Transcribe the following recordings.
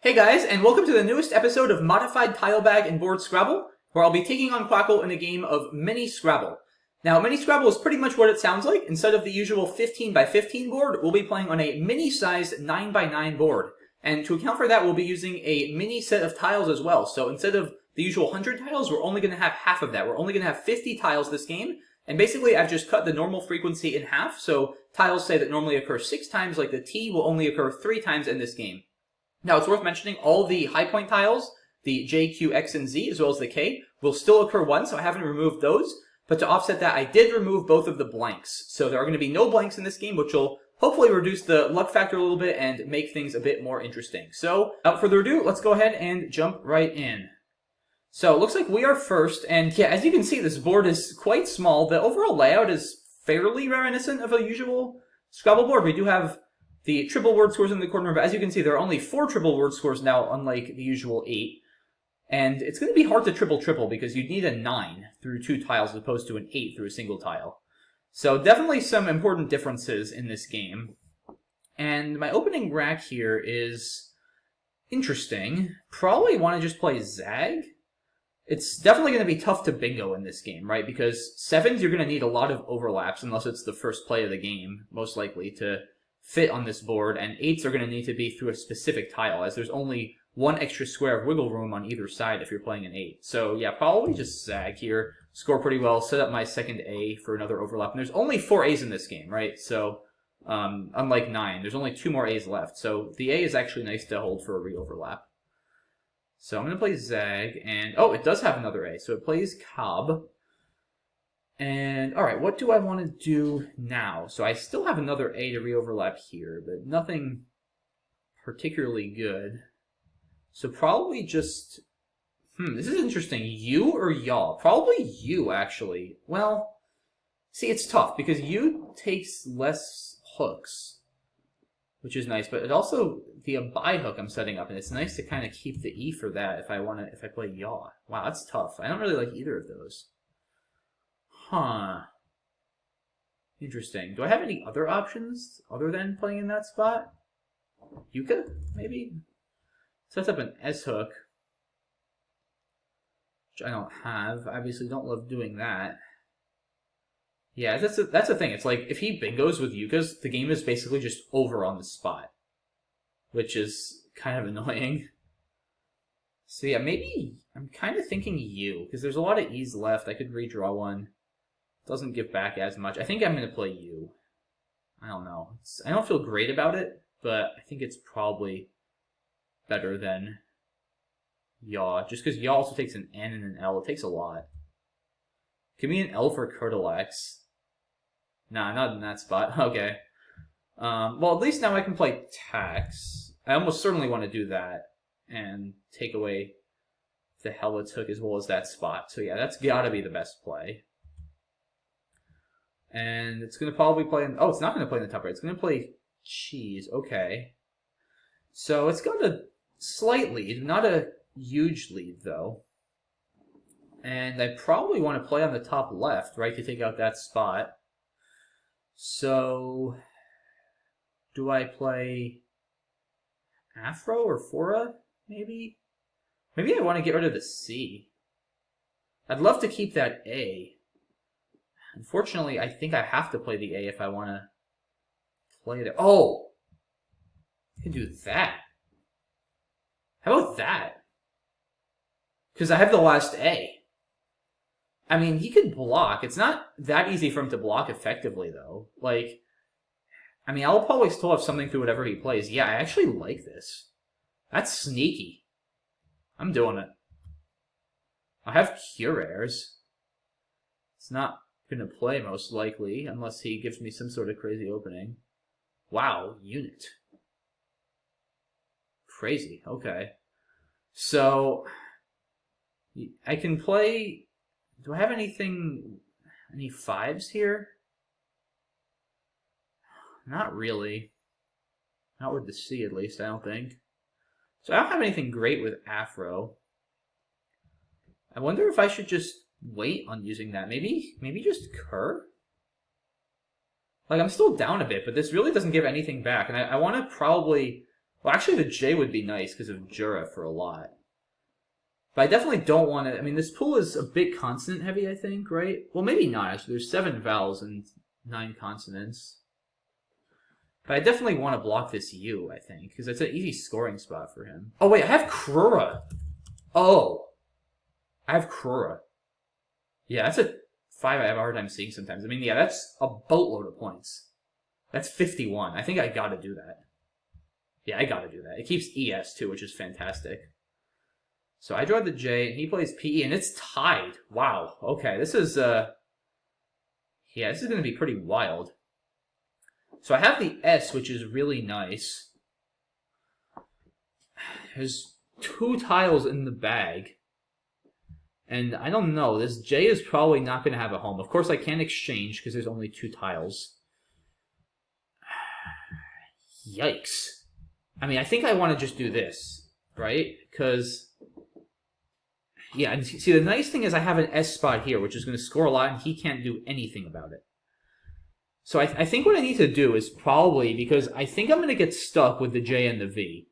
Hey guys, and welcome to the newest episode of Modified Tile Bag and Board Scrabble, where I'll be taking on Quackle in a game of Mini Scrabble. Now, Mini Scrabble is pretty much what it sounds like. Instead of the usual 15 by 15 board, we'll be playing on a mini-sized 9 by 9 board. And to account for that, we'll be using a mini set of tiles as well. So instead of the usual 100 tiles, we're only going to have half of that. We're only going to have 50 tiles this game. And basically, I've just cut the normal frequency in half. So tiles say that normally occur 6 times, like the T will only occur 3 times in this game. Now, it's worth mentioning all the high point tiles, the J, Q, X, and Z, as well as the K, will still occur once, so I haven't removed those. But to offset that, I did remove both of the blanks. So there are going to be no blanks in this game, which will hopefully reduce the luck factor a little bit and make things a bit more interesting. So, without further ado, let's go ahead and jump right in. So, it looks like we are first, and yeah, as you can see, this board is quite small. The overall layout is fairly reminiscent of a usual Scrabble board. We do have the triple word scores in the corner, but as you can see, there are only 4 triple word scores now, unlike the usual 8. And it's going to be hard to triple because you'd need a 9 through 2 tiles as opposed to an 8 through a single tile. So definitely some important differences in this game. And my opening rack here is interesting. Probably want to just play Zag. It's definitely going to be tough to bingo in this game, right? Because 7s, you're going to need a lot of overlaps, unless it's the first play of the game, most likely, to fit on this board, and 8s are going to need to be through a specific tile, as there's only 1 extra square of wiggle room on either side if you're playing an 8. So yeah, probably just Zag here, score pretty well, set up my second A for another overlap. And there's only 4 A's in this game, right? So, unlike 9, there's only 2 more A's left. So the A is actually nice to hold for a re-overlap. So I'm going to play Zag, and oh, it does have another A, so it plays Cobb. And, alright, what do I want to do now? So I still have another A to re-overlap here, but nothing particularly good. So probably just... this is interesting. U or Yaw? Probably U, actually. Well, see, it's tough, because U takes less hooks, which is nice, but it also, the Abai hook I'm setting up, and it's nice to kind of keep the E for that if I play Yaw. Wow, that's tough. I don't really like either of those. Huh. Interesting. Do I have any other options other than playing in that spot? Yucca, maybe? Sets up an S hook, which I don't have. Obviously don't love doing that. Yeah, that's the thing. It's like, if he bingos with Yuccas, the game is basically just over on the spot, which is kind of annoying. So yeah, maybe I'm kind of thinking U, because there's a lot of E's left. I could redraw one. Doesn't give back as much. I think I'm going to play U. I don't know. I don't feel great about it, but I think it's probably better than Yaw. Just because Yaw also takes an N and an L. It takes a lot. Give me an L for Kurtalax. Nah, not in that spot. Okay. Well, at least now I can play Tax. I almost certainly want to do that and take away the Helitz hook as well as that spot. So yeah, that's got to be the best play. And it's going to probably play in... Oh, it's not going to play in the top right. It's going to play Cheese. Okay. So it's got a slight lead. Not a huge lead, though. And I probably want to play on the top left, right, to take out that spot. So... do I play Afro or Fora, maybe? Maybe I want to get rid of the C. I'd love to keep that A. Unfortunately, I think I have to play the A if I want to play there. Oh! I can do that. How about that? Because I have the last A. I mean, he could block. It's not that easy for him to block effectively, though. Like, I mean, I'll probably still have something through whatever he plays. Yeah, I actually like this. That's sneaky. I'm doing it. I have Cure Airs. It's not going to play, most likely, unless he gives me some sort of crazy opening. Wow, Unit. Crazy, okay. So, I can play... Do I have anything... any 5s here? Not really. Not with the C, at least, I don't think. So I don't have anything great with Afro. I wonder if I should just wait on using that. Maybe just Cur? Like, I'm still down a bit, but this really doesn't give anything back. And I want to probably Well, actually, the J would be nice because of Jura for a lot. But I definitely don't want to... I mean, this pool is a bit consonant-heavy, I think, right? Well, maybe not, actually. There's 7 vowels and 9 consonants. But I definitely want to block this U, I think, because it's an easy scoring spot for him. Oh, wait, I have Krura. Oh. I have Krura. Yeah, that's a 5 I have a hard time seeing sometimes. I mean, yeah, that's a boatload of points. That's 51. I think I gotta do that. Yeah, I gotta do that. It keeps ES, too, which is fantastic. So I draw the J, and he plays PE, and it's tied. Wow. Okay, this is, yeah, this is gonna be pretty wild. So I have the S, which is really nice. There's 2 tiles in the bag. And I don't know, this J is probably not going to have a home. Of course, I can't exchange because there's only 2 tiles. Yikes. I mean, I think I want to just do this, right? Because, yeah, and see, the nice thing is I have an S spot here, which is going to score a lot, and he can't do anything about it. So I think what I need to do is probably, because I think I'm going to get stuck with the J and the V.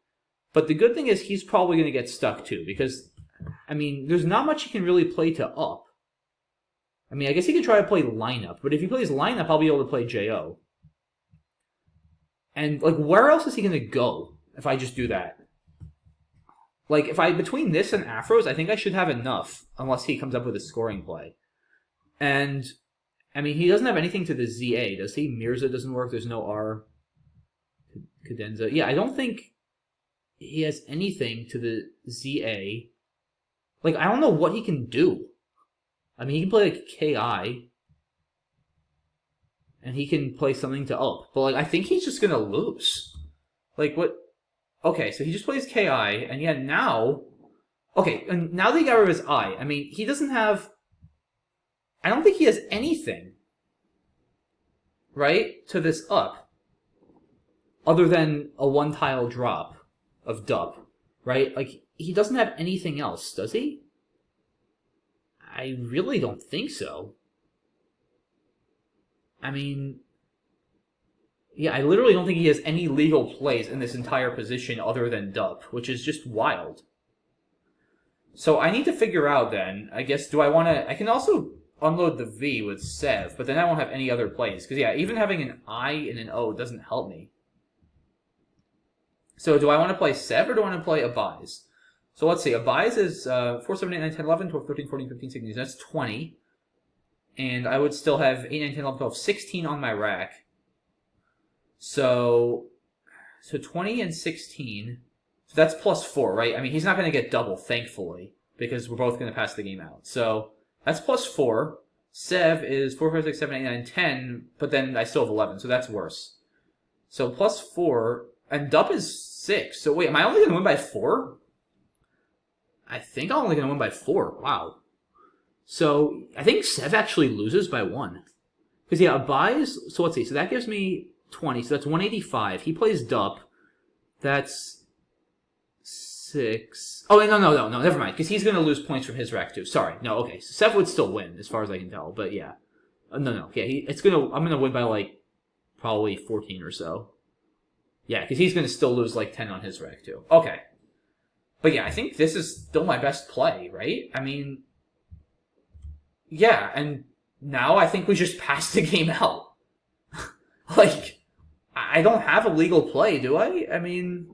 But the good thing is he's probably going to get stuck too, because, I mean, there's not much he can really play to up. I mean, I guess he could try to play lineup, but if he plays lineup, I'll be able to play JO. And, like, where else is he going to go if I just do that? Like, if I, between this and Afros, I think I should have enough, unless he comes up with a scoring play. And, I mean, he doesn't have anything to the ZA, does he? Mirza doesn't work, there's no R. Cadenza. Yeah, I don't think he has anything to the ZA. Like, I don't know what he can do. I mean, he can play, like, KI. And he can play something to up. But, like, I think he's just gonna lose. Like, what? Okay, so he just plays KI, and yeah, now... Okay, and now that he got rid of his I mean, he doesn't have... I don't think he has anything, right, to this up, other than a 1-tile drop of dup, right? Like, he doesn't have anything else, does he? I really don't think so. I mean, yeah, I literally don't think he has any legal plays in this entire position other than dup, which is just wild. So I need to figure out then, I guess, do I want to... I can also unload the V with Sev, but then I won't have any other plays. Because, yeah, even having an I and an O doesn't help me. So do I want to play Sev or do I want to play Abais? So let's see, Abais is 4, 7, 8, 9, 10, 11, 12, 13, 14, 15, 16, that's 20. And I would still have 8, 9, 10, 11, 12, 16 on my rack. So 20 and 16. So that's plus 4, right? I mean, he's not going to get double, thankfully, because we're both going to pass the game out. So that's plus 4. Sev is 4, 5, 6, 7, 8, 9, 10, but then I still have 11, so that's worse. So plus 4, and dup is 6. So wait, am I only going to win by 4? I think I'm only going to win by 4. Wow. So I think Sev actually loses by 1. Because, yeah, Abais, so let's see, so that gives me 20, so that's 185. He plays dup. That's 6. Oh, no, never mind, because he's going to lose points from his rack too. Sorry, no, okay, so Sev would still win, as far as I can tell, but yeah. No, yeah, I'm going to win by, like, probably 14 or so. Yeah, because he's going to still lose, like, 10 on his rack too. Okay. But yeah, I think this is still my best play, right? I mean, yeah, and now I think we just pass the game out. Like, I don't have a legal play, do I? I mean,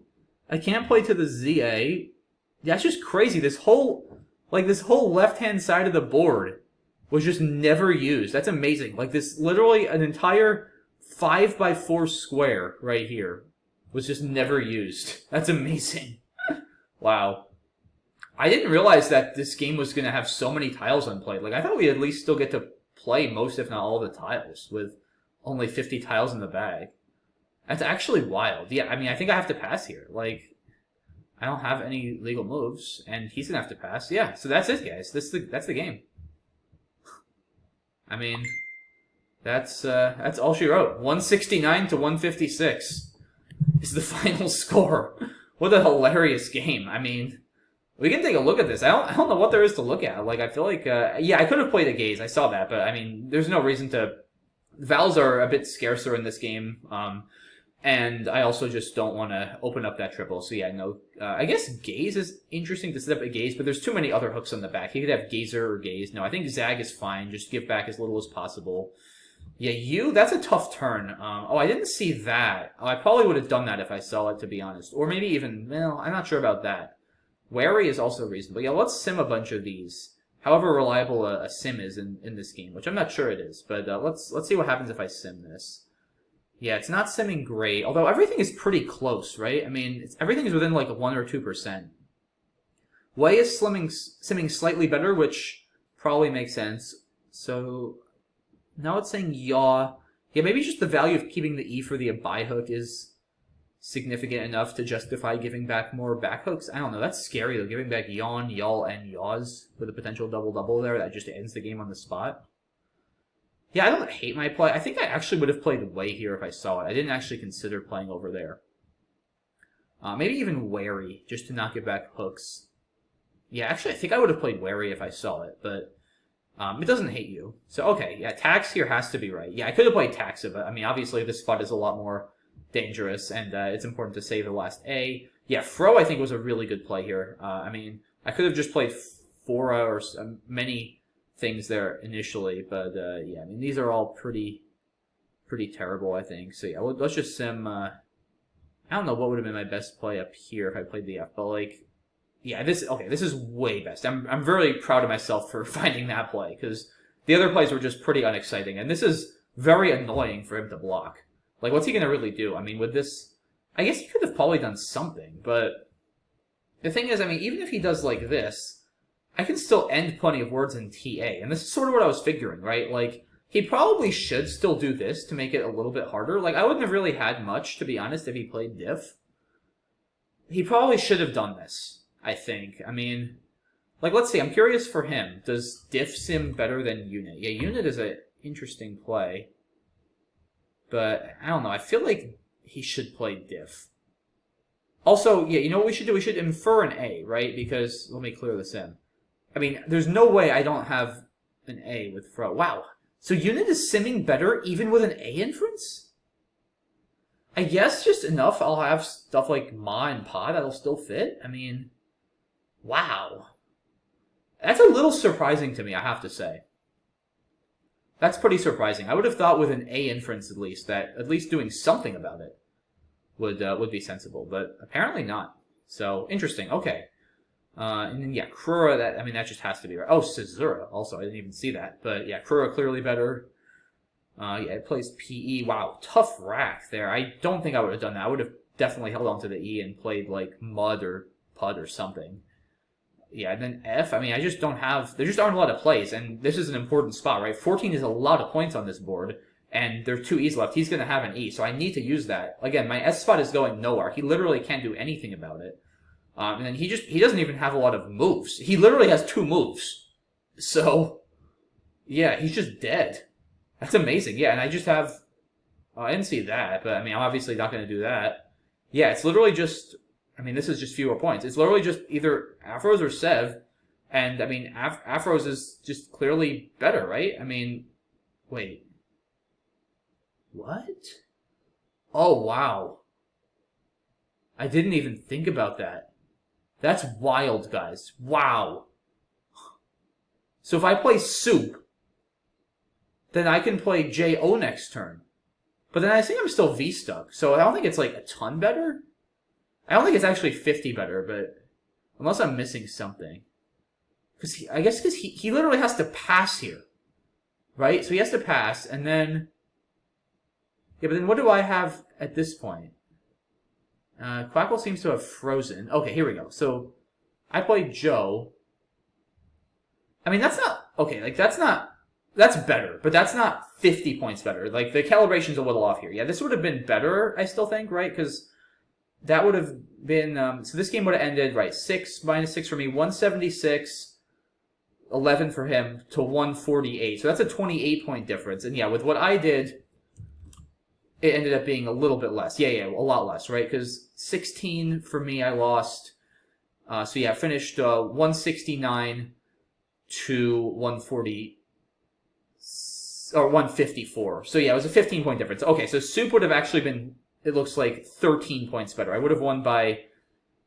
I can't play to the ZA. That's just crazy. This whole left-hand side of the board was just never used. That's amazing. Like, this, literally an entire 5x4 square right here was just never used. That's amazing. Wow. I didn't realize that this game was going to have so many tiles unplayed. Like, I thought we'd at least still get to play most, if not all, the tiles with only 50 tiles in the bag. That's actually wild. Yeah, I mean, I think I have to pass here. Like, I don't have any legal moves, and he's going to have to pass. Yeah, so that's it, guys. That's the game. I mean, that's all she wrote. 169 to 156 is the final score. What a hilarious game. I mean, we can take a look at this. I don't know what there is to look at. Like, I feel like, yeah, I could have played a gaze. I saw that, but I mean, there's no reason to... Vowels are a bit scarcer in this game. And I also just don't want to open up that triple. So yeah, no. I guess gaze is interesting to set up a gaze, but there's too many other hooks on the back. He could have gazer or gaze. No, I think zag is fine. Just give back as little as possible. Yeah, that's a tough turn. Oh, I didn't see that. Oh, I probably would have done that if I saw it, to be honest. Or maybe even, well, I'm not sure about that. Wary is also reasonable. Yeah, let's sim a bunch of these. However reliable a sim is in this game, which I'm not sure it is. But let's see what happens if I sim this. Yeah, it's not simming great, although everything is pretty close, right? I mean, everything is within like 1 or 2%. Wei is simming slightly better, which probably makes sense. So now it's saying yaw. Yeah, maybe just the value of keeping the E for the abai hook is significant enough to justify giving back more back hooks. I don't know, that's scary though, giving back yawn, yawl, and yaws with a potential double-double there that just ends the game on the spot. Yeah, I don't hate my play. I think I actually would have played Wei here if I saw it. I didn't actually consider playing over there. Maybe even Wary, just to not give back hooks. Yeah, actually, I think I would have played Wary if I saw it, but it doesn't hate you. So, okay, yeah, Tax here has to be right. Yeah, I could have played Taxa, but, I mean, obviously this spot is a lot more dangerous, and it's important to save the last A. Yeah, Fro, I think, was a really good play here. I mean, I could have just played Fora or many things there initially, but yeah, I mean, these are all pretty terrible, I think. So yeah, let's just sim. I don't know what would have been my best play up here if I played the F, but like, yeah, this is way best. I'm very proud of myself for finding that play, because the other plays were just pretty unexciting, and this is very annoying for him to block. Like, what's he gonna really do? I mean, with this, I guess he could have probably done something, but the thing is, I mean, even if he does like this, I can still end plenty of words in TA, and this is sort of what I was figuring, right? Like, he probably should still do this to make it a little bit harder. Like, I wouldn't have really had much, to be honest, if he played diff. He probably should have done this, I think. I mean, like, let's see, I'm curious for him. Does diff sim better than unit? Yeah, unit is an interesting play. But, I don't know, I feel like he should play diff. Also, yeah, you know what we should do? We should infer an A, right? Because, let me clear this in. I mean, there's no way I don't have an A with Fro. Wow. So unit is simming better even with an A inference? I guess just enough I'll have stuff like Ma and Pa that'll still fit. I mean, wow. That's a little surprising to me, I have to say. That's pretty surprising. I would have thought with an A inference at least, that at least doing something about it would be sensible, but apparently not. So, interesting. Okay. And then, yeah, Krura, that just has to be right. Oh, Caesura, also, I didn't even see that. But, yeah, Krura clearly better. Yeah, it plays PE. Wow, tough rack there. I don't think I would have done that. I would have definitely held on to the E and played, like, Mud or Pud or something. Yeah, and then F, I mean, I just don't have... There just aren't a lot of plays, and this is an important spot, right? 14 is a lot of points on this board, and there are 2 E's left. He's going to have an E, so I need to use that. Again, my S spot is going nowhere. He literally can't do anything about it. And then he doesn't even have a lot of moves. He literally has 2 moves. So, yeah, he's just dead. That's amazing. Yeah, and I just have... I didn't see that, but I mean, I'm obviously not going to do that. Yeah, it's literally just... I mean, this is just fewer points. It's literally just either Afros or Sev, and I mean, Afros is just clearly better, right? I mean, wait. What? Oh, wow. I didn't even think about that. That's wild, guys. Wow. So if I play Soup, then I can play J-O next turn. But then I think I'm still V-stuck, so I don't think it's like a ton better. I don't think it's actually 50 better, but unless I'm missing something. I guess because he literally has to pass here. Right? So he has to pass, and then... Yeah, but then what do I have at this point? Quackle seems to have frozen. Okay, here we go. So, I played Joe. I mean, that's not... Okay, like, that's not... That's better, but that's not 50 points better. Like, the calibration's a little off here. Yeah, this would have been better, I still think, right? Because that would have been... so this game would have ended, right, 6 minus 6 for me, 176, 11 for him, to 148. So that's a 28-point difference. And yeah, with what I did... It ended up being a little bit less. Yeah, a lot less, right? Because 16 for me, I lost. So yeah, I finished 169 to 140, or 154. So yeah, it was a 15-point difference. Okay, so Soup would have actually been it looks like 13 points better. I would have won by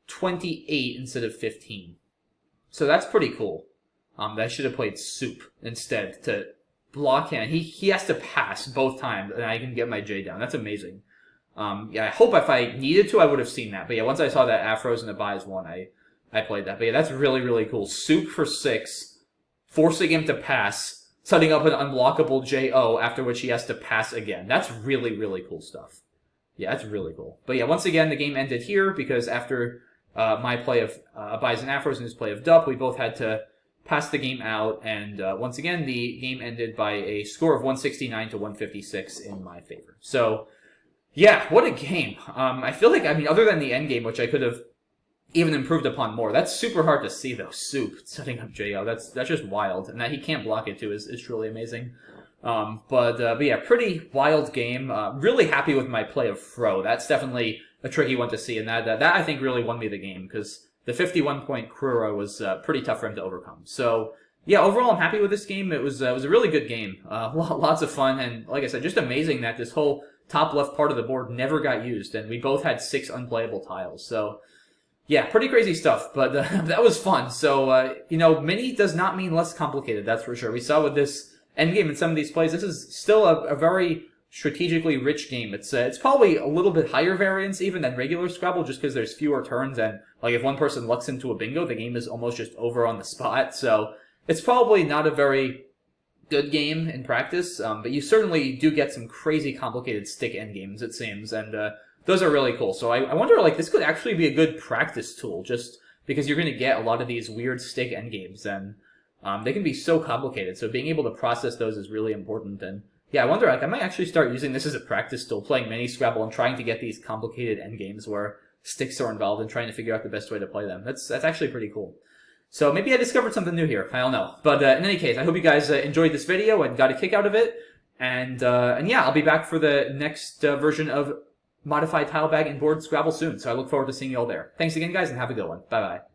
28 instead of 15. So that's pretty cool. I should have played Soup instead to block him. He has to pass both times, and I can get my J down. That's amazing. Yeah, I hope if I needed to, I would have seen that. But yeah, once I saw that Afros and the Buys won, I played that. But yeah, that's really, really cool. Soup for 6, forcing him to pass, setting up an unblockable JO, after which he has to pass again. That's really, really cool stuff. Yeah, that's really cool. But yeah, once again, the game ended here because after my play of Buys and Afros and his play of Dup, we both had to pass the game out. And once again, the game ended by a score of 169 to 156 in my favor. So yeah, what a game. I feel like, I mean, other than the end game, which I could have even improved upon more, that's super hard to see, though. Soup, setting up JO, that's just wild. And that he can't block it, too, is truly amazing. But yeah, pretty wild game. Really happy with my play of Fro. That's definitely a tricky one to see, and that I think really won me the game, because the 51-point Krura was pretty tough for him to overcome. So yeah, overall, I'm happy with this game. It was a really good game. Lots of fun, and like I said, just amazing that this whole top left part of the board never got used, and we both had 6 unplayable tiles. So yeah, pretty crazy stuff, but that was fun. So, you know, mini does not mean less complicated, that's for sure. We saw with this endgame in some of these plays, this is still a very strategically rich game. It's probably a little bit higher variance even than regular Scrabble, just because there's fewer turns, and like if one person lucks into a bingo, the game is almost just over on the spot. So it's probably not a very good game in practice, but you certainly do get some crazy complicated stick endgames, it seems, and those are really cool. So I wonder, like, this could actually be a good practice tool, just because you're going to get a lot of these weird stick endgames, and they can be so complicated, so being able to process those is really important. And yeah, I wonder, like, I might actually start using this as a practice tool, playing mini Scrabble and trying to get these complicated endgames where sticks are involved and trying to figure out the best way to play them. That's actually pretty cool. So maybe I discovered something new here. I don't know. But in any case, I hope you guys enjoyed this video and got a kick out of it. And yeah, I'll be back for the next version of Modified Tile Bag and Board Scrabble soon. So I look forward to seeing you all there. Thanks again, guys, and have a good one. Bye-bye.